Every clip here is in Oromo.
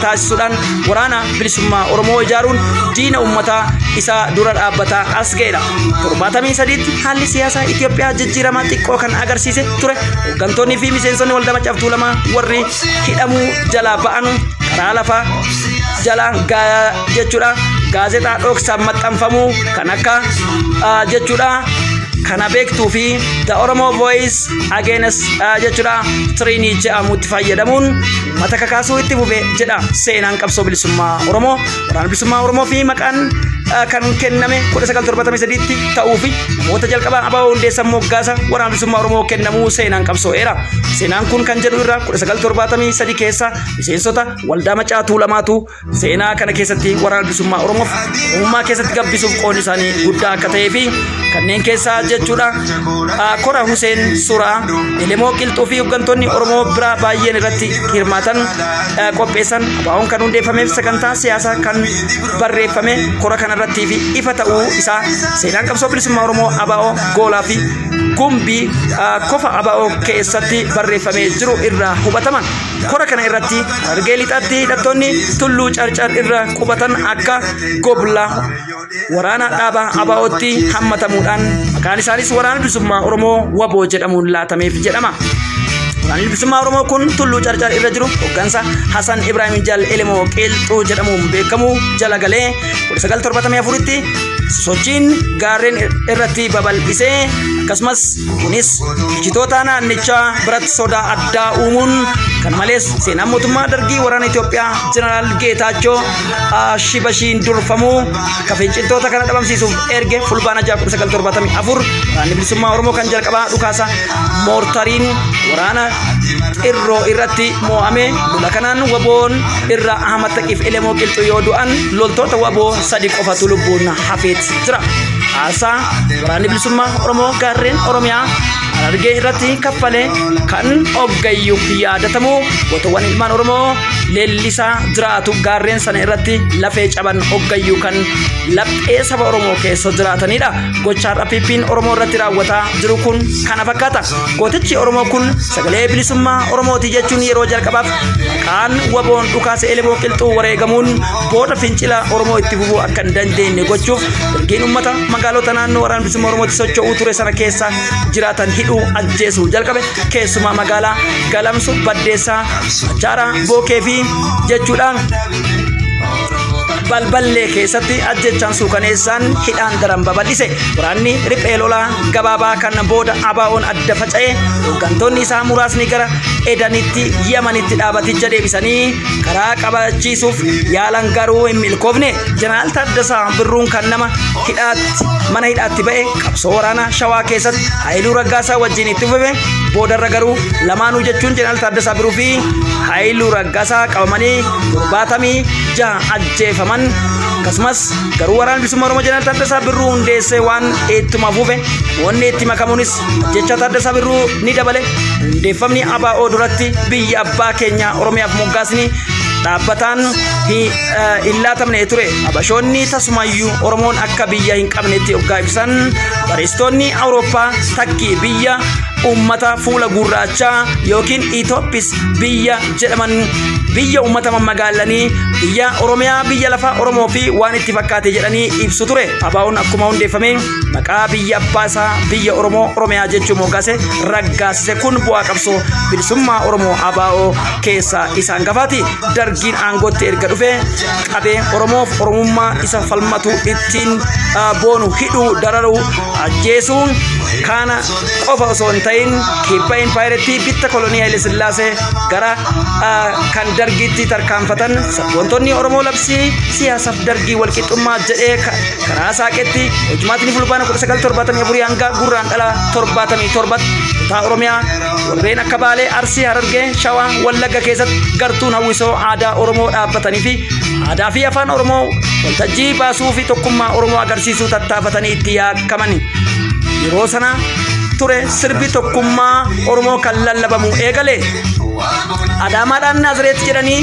taasisuudhaan waraana bilisummaa Oromoo ijaaruun diina uummataa isa dura dhaabbataa as ga'edha. 73tti haalli siyaasaa Itoophiyaa jijjiiramaa xiqqoo kan agarsiise ture. Hooggantoonni fi miseensonni waldaa Maccaa fi Tuulamaa warri hidhamuu jalaa ba'an karaa lafaa jala jechuudha. Gaazexaa dhoksaan maxxanfamuu kan akka jechuudha. Kana beektuu fi The Oromo Voice Against jechuudha Trini jedhamutti fayyadamuun mata kakaasuu itti fufe jedha seenaan qabsoo bilisummaa Oromoo. Waraana bilisummaa Oromoo fi maqaan kan kenname 1973tti ta'uu fi namoota jalqabaa ABO hundeessan moggaasa waraana bilisummaa Oromoo kennamuu seenaan qabsoo'eera. Seenaan kun kan jedhu irraa 1973 keessa miseensota waldaa Maccaa Tuulamaatu seenaa kana keessatti waraana bilisummaa Oromoof Oromummaa keessatti gabbisuuf qoodni isaanii guddaa akka ta'ee fi kanneen keessaa jechuudha Kora Hussein Suraa, Elemoo Qilxuu fi hooggantoonni Oromoo biraa baay'een irratti hirmaatan qopheessan ABO'n kan hundeeffameef sagantaa siyaasaa kan barreeffame kora kanarratti fi ifa ta'uu isaa seenaan qabsoo bilisummaa Oromoo ABO goolaa fi gumbii kofa ABO keessatti barreeffamee jiru irraa hubataman. Kora kana irratti Harargee lixaatti hidhattoonni Tulluu Carcar irra qubatan akka Gobla waraana dhaabaa ABO'tti hammatamuudhaan maqaan isaanis waraana bilisummaa Oromoo WBO jedhamuun laatameef jedhama. Waraanni bilisummaa Oromoo kun Tulluu Carcar irra jiru hooggansa Hasan Ibrahim Jal Elemoo Qilxuu jedhamuun beekamu jala galee 1974tti sochiin gaarreen irratti babal'isee akkasumas kunis bulchitoota naannichaa biratti sodaa addaa uumuun kan malees seenaan mootummaa dargii waraana Itoophiyaa Jeneraal Geetaachoo Shibashiin durfamuu akka finciltoota kana dhabamsiisuuf erge fulbaana 1974 waraanni bilisummaa Oromoo kan jalqabaa dhukaasa moortariin waraana irroo irratti mo'ame. Lola kanaan WBO'n irra Ahmad Taqiif Elemoo Qilxuu yoo du'an loltoota WBO 3 qofatu lubbuun hafeet jira. Aasaa waraanni bilisummaa Oromoo gaarreen Oromiyaa Harargee irratti kaffalee kan Oggayyuu yaadatamu gootawwan ilmaan Oromoo leellisaa jiraatu gaarreen sana irratti lafee caban Oggayyuu kan laphee saba Oromoo keessa jiraatanidha. Gochaan Appiin Oromoo irratti raawwataa jiru kun kana fakkaata. Gootichi Oromoo kun sagalee bilisummaa Oromooti jechuun yeroo jalqabaaf maqaan WBO'n dhukaasa Elemoo Qilxuu wareegamuun booda fincila Oromoo itti fufuu akka hin dandeenye gochuuf dargiin uummata magaalota naannoo waraana bilisummaa Oromooti socho'uu ture sana keessa jiraatan hidhuu ajjeesuu jalqabe. Keessumaa magaalaa Galamsu, Baddeessaa, Achaaraa, Bookee fi jechuudhaan balballee keessatti ajjechaan suukaneessaan hidhaan daran babal'ise. Waraanni riphee lolaa gabaabaa kan booda ABO'n adda faca'e hooggantoonni isaa muraasni gara Edanitti Yamanitti dhaabaticha deebisanii karaa qabachiisuuf yaalan garuu hin milkoofne. Jeneraal Taaddasaa Birruun kan nama hidhaatti mana hidhaatti ba'e qabsoo waraanaa Shawaa keessatti Haayiluu Raggaasaa wajjin itti fufe. Boodarra garuu lamaanuu jechuun Jeneraal Taaddasaa Birruu fi Haayiluu Raggaasaa qabamanii 76 ajjeefaman. Akkasumas garuu waraana bilisummaa Oromoo Jeneraal Taaddasaa Birruu hundeessee waan ittuma fufe wanni itti makamuunis jecha Taaddasaa Birruu ni dabale. Hundeeffamni ABO duratti biyya abbaa keenya Oromiyaaf moggaasni dhaabbataan hin laatamne ture. Habashoonni tasumayyuu Oromoon akka biyya hin qabnetti hoggaa ibsan baristoonni Awurooppaa takki biyya ummata fuula gurraachaa yookiin Itoophis biyya jedhaman biyya ummata mammagaalanii biyya Oromiyaa biyya lafa Oromoo fi waan itti fakkaate jedhanii ibsu ture. ABO'n akkuma hundeeffame maqaa biyya abbaa isaa biyya Oromoo Oromiyaa jechuun moggaase raggaasise. Kun bu'aa qabsoo bilisummaa Oromoo ABO keessa isaan gafaati. Dargiin aangootti erga dhufe qabee Oromoof Oromummaa isa falmatu ittiin boonu hidhuu dararuu ajjeesuu kana qofa osoo hin ta'in kibba impaayiritti bitta kolonii Haile Sillaasee gara kan dargiitti tarkaanfatan sabboontoonni Oromoo labsii siyaasaaf dargii walqixxummaa jedhee karaa saaqetti hojimaatiin fulbaana 1974 hanga gurraandhala 77 kutaa Oromiyaa warreen akka Baalee, Arsii, Harargee, Shawaa, Wallagga keessatti gartuun hawwisoo aadaa Oromoo dhaabbatanii fi aadaa fi afaan Oromoo waltajjii baasuu fi tokkummaa Oromoo agarsiisuu tattaafatanii itti yaakaman. Yeroo sana ture sirbi tokkummaa Oromoo kan lallabamu eegale. Adaamaadhaan Naazreet jedhanii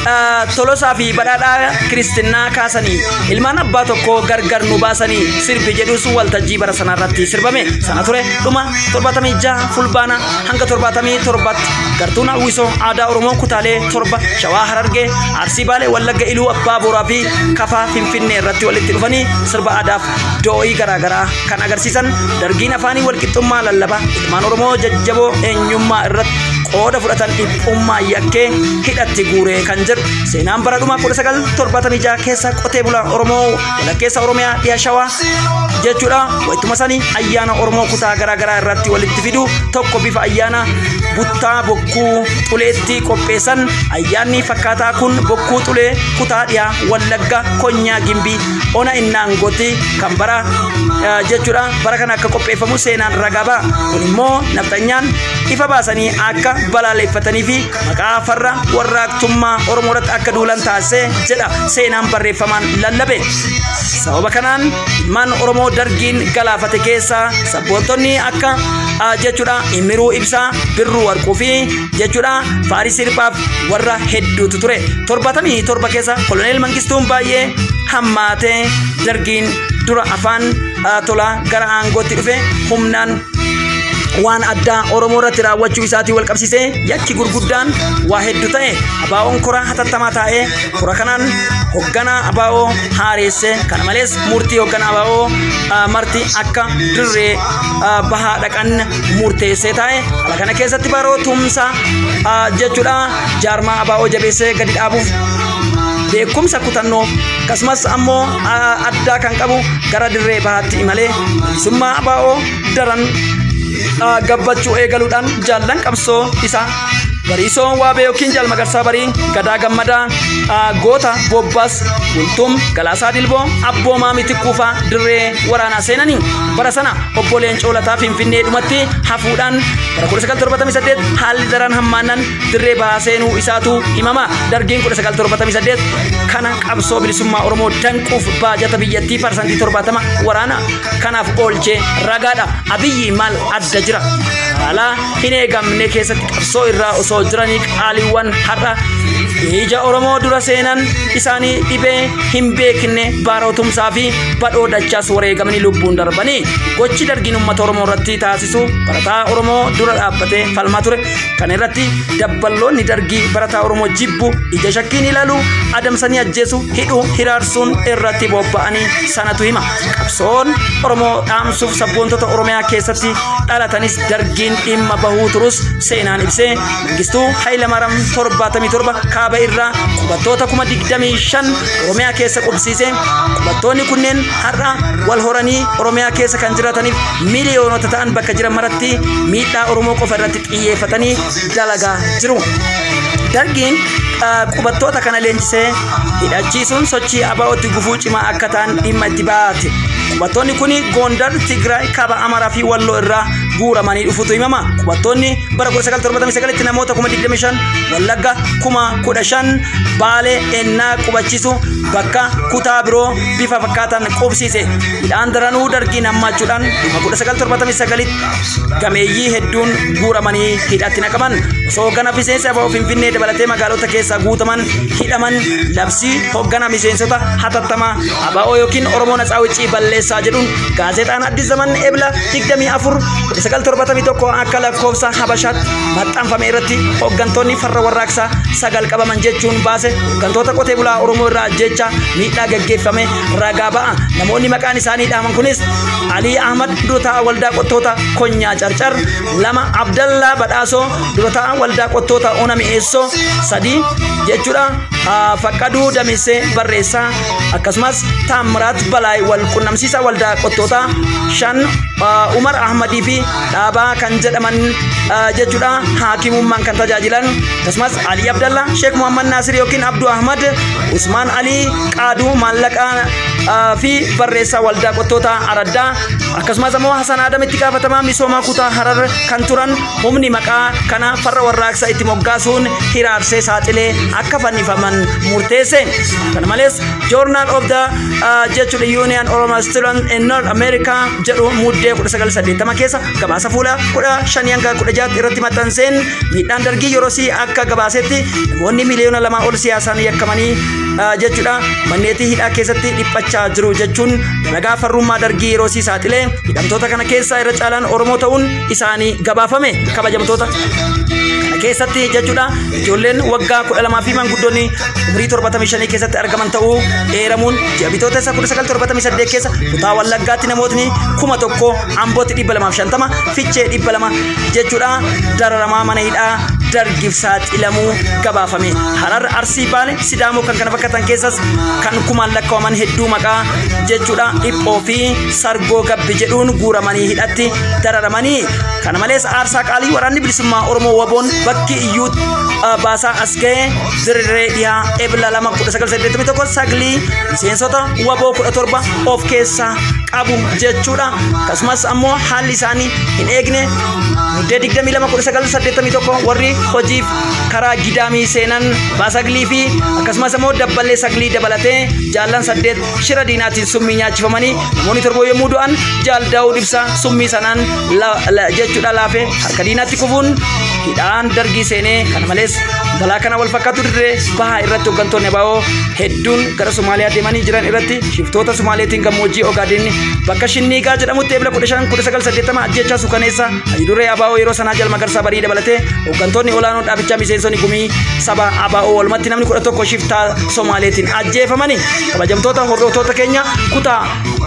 Tolosaa fi badhaadhaa Kiristinnaa kaasanii ilmaan abbaa tokko gargar nu baasanii sirbi jedhus waltajjii bara sanarratti sirbame sana ture dhuma 76 fulbaana hanga 77 gartuun hawwisoo aadaa Oromoo kutaalee 7 Shawaa Harargee Arsii Baalee Wallagga Iluu Abbaa Booraa fi Kafaa Finfinnee irratti walitti dhufanii sirba aadaaf doo'ii garaagaraa kan agarsiisan dargiin afaanii walqixxummaa lallaba ilmaan Oromoo jajjaboo eenyummaa irratti qooda fudhatan dhiphummaa yakkee hidhatti guuree kan jedhu seenaan bara dhuma 1976 keessa qotee bulaa Oromoo walakkeessa Oromiyaa dhiya Shawaa jechuudha waituma sanii ayyaana Oromoo kutaa garaagaraa irratti walitti fidu tokko bifa ayyaana buttaa bokkuu xuleetti qopheessan ayyaanni fakkaataa kun bokkuu xulee kutaa dhiya Wallagga Konyaa Gimbii ona Innaangooti kan bara jechuudha bara kana akka qopheeffamu seenaan ragaba kun immoo nafxanyaan ifa baasanii akka balaaleffatanii fi maqaa farra warraaqtummaa Oromoo irratti akka duulan taasise jedha seenaan barreeffamaan lallabe sababa kanaan ilmaan Oromoo dargiin galaafate keessa sabboontonni akka jechuudha Imiruu Ibsaa Birruu Warquu fi jechuudha Faaris Hirphaaf warra hedduutu ture 77 keessa koloneel Mangistuun baay'ee hammaatee dargiin dura afaan tola gara aangootti dhufe humnaan waan addaa Oromoo irratti raawwachuu isaatii wal qabsiisee yakki gurguddaan waa hedduu ta'e abaa'oon koraa hatattamaa taa'ee kora kanaan hoogganaa abaa'oo haareesse kana malees murtii hoogganaa abaa'oo marti akka dirree bahaa dhaqan murteessee taa'e ala kana keessatti baroo tumsa jechuudha jaarmaa abaa'oo jabeessee gadi dhaabuuf beekumsa kutannoo akkasumas ammoo addaa kan qabu gara dirree bahaatti imalee bilisummaa abaa'oo daran gabbachuu eegaluudhaan jaallan qabsoo isaa bariisoo waabee yookiin jaal magarsaa barii gadaa gammadaa goota bobbaas bultum galaasaa dilboo abboomaa mitikkuufaa dirree waraanaa seenanii bara sana obboleen coolataa Finfinnee dhumatti hafuudhaan bara 1978 haalli daran hammaannan dirree bahaa seenuu isaatu himama dargiin 1978 kana qabsoo bilisummaa Oromoo danquuf baajata biyyattii parsantii 70 waraana kanaaf oolchee ragaadha Abiyyi maal adda jira haala hin eegamne keessatti qabsoo irraa osoo jiranii qaaliiwwan har'a ija Oromoo dura seenan isaanii dhibee hin beekne baarootumsaa fi badhoo dachaas wareegamanii lubbuun darbanii gochi dargiin uummata Oromoo irratti taasisu barataa Oromoo dura dhaabbatee falmaa ture kan irratti dabballoonni dargii barataa Oromoo jibbu ija shakkiin ilaalu adamsanii ajjeesu hidhuu hiraarsuun irratti bobba'anii sanatu hima qabsoon Oromoo dhaamsuuf sabboontota Oromiyaa keessatti dhalatanis dargiin dhimma bahuu turus seenaan ibsee Mangistuu Hayilamaariyaam 77 kaaba irraa qubattoota 25,000 Oromiyaa keessa qubsiise qubattoonni kunneen har'a wal horanii Oromiyaa keessa kan jiraataniif miliyoonota ta'an bakka jiran maratti miidhaa Oromoo qofa irratti xiyyeeffatanii dalagaa jiru dargiin qubattoota kana leenjisee hidhachiisuun sochii abaa'ootti gufuu cimaa akka ta'an dhimma itti baate qubattoonni kun Gondar Tigraay kaaba Amaaraa fi Walloo irraa guuramanii dhufutu himama qubattoonni bara 1979 namoota 25,000 Wallagga 15,000 Baalee ennaa qubachiisu bakka kutaa biroo bifa fakkaatan qubsiise hidhaan daranuu dargiin hammaachuudhaan 1979 gameeyyii hedduun guuramanii hidhatti naqaman osoo hoggana miseensa abaa'oo Finfinnee dabalatee magaalota keessaa guutaman hidhaman labsii hoggana miseensota hatattamaa abaa'oo yookiin Oromoo Natsaawicii balleessaa jedhuun gaazexaan Addis Zaman Ebla 24 1971 akka lakkoofsa Habashaatti maxxanfame irratti hooggantoonni farra warraaqsaa 9 qabaman jechuun baase hooggantoota qotee bulaa Oromoo irraa jecha miidhaa gaggeeffame ragaa ba'a namoonni maqaan isaanii dhaaman kunis Ali Ahmad durataa waldaa qottoota Konyaa Carcar 2 Abdallaa Badhaasoo durataa waldaa qottoota Ona Mi'eessoo 3 jechuudha Faqqaduu Damisee Barreessaa akkasumas Taamiraat Balaay wal qunnamsiisa waldaa qottoota 5 Umar Ahmadii fi dhaabaa kan jedhaman jechuudha haakimummaan kan tajaajilan akkasumas Ali Abdallah Sheekh Muhammad Nasir yookiin Abduu Ahmad Usmaan Ali Qaaduu maallaqaa fi barreessaa waldaa qottoota Araddaa akkasumas ammoo Hasan Adam itti gaafatamaa misoomaa kutaa Harar kan turan humni maqaa kana farra warraaqsa itti moggaasuun hiraarsee saaxilee akka fannifaman murteesse kana malees Journal of the jechuudha Union Oromo Students in North America jedhu muddee 1980 keessa gabaasa fuula 15 hanga 16 irratti maxxanseen miidhaan dargii yeroo akka gabaasetti namoonni miliyoona 2 ol siyaasaan yakkamanii jechuudha manneetii hidhaa keessatti dhiphachaa jiru jechuun dalagaa farrummaa dargii yeroo saaxilee hidhamtoota kana keessaa irra caalaan Oromoo ta'uun isaanii gabaafame. Kabajamtoota keessatti jechuudha ijoolleen waggaa 12 fi manguddoonni umrii 75 keessatti argaman ta'uu eeramuun ji'abitoota 1978 keessa kutaa Wallaggaatti namootni 1000 Ambootti 250 Fichee 200 jechuudha dararamaa mana hidhaa dargiif saaxilamuu gabaafame. Harar Arsii Baale Sidaamoo kan kana fakkaatan keessas kan kumaan lakkaa'aman hedduu maqaa jechuudha dhiphoo fi sargoo gabbi jedhuun guuramanii hidhatti dararamanii. Kana malees aarsaa qaalii waraanni bilisummaa Oromoo waboon bakki iyyuu baasaa as ga'e dirree dhiyaa ebla 1981 saglii miseensota waboo 17 of keessaa qabu jechuudha. Akkasumas ammoo haalli isaanii hin eegne muddee 22 warri hojiif karaa gidaamii seenan baasaglii fi akkasumas ammoo dabballee saglii dabalatee jaallan 8 shira diinaatiin summii nyaachifamanii namoonni 7 yommuu du'an jaal Daawud Ibsaa summii sanaan jechuudha laafee harka diinaatti kufuun hidhaan dargii seenee. Kana malees balaa kana wal fakkaatu dirree bahaa irratti hooggantoonni ABO hedduun gara Somaaliyaa deemanii jiran irratti shiftoota Somaaleetiin gammoojjii Ogaadeen bakka Shinniigaa jedhamutti ebla 15 ajjechaa suukaneessa duree ABO yeroo sanaa Jaal Magarsaa Barii dabalatee hooggantoonni olaanoon dhaabichaa miseensonni gumii saba ABO walumatti namni 11 shiftaa Somaaleetiin ajjeefamanii. Kabajamtoota hordoftoota keenya kutaa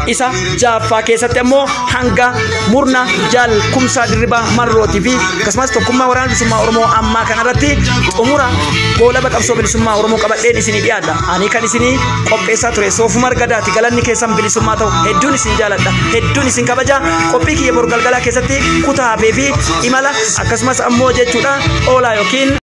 isa jaaffaa keessatti ammoo hanga murna Jaal Kumsaa Dirribaa Marrootii fi akkasumas tokkummaa waraana bilisummaa Oromoo ammaa kanarratti xumura goolaba qabsoo bilisummaa Oromoo qabadheen isinii dhiyaadha. Ani kan isinii qopheessaa ture Soofumar Gadaati. Galanni keessan bilisummaa ta'u hedduun isin jaaladha, hedduun isin kabaja. Qophii kiyya bor galgalaa keessatti kutaa hafee fi imala akkasumas ammoo jechuudha oolaa yookiin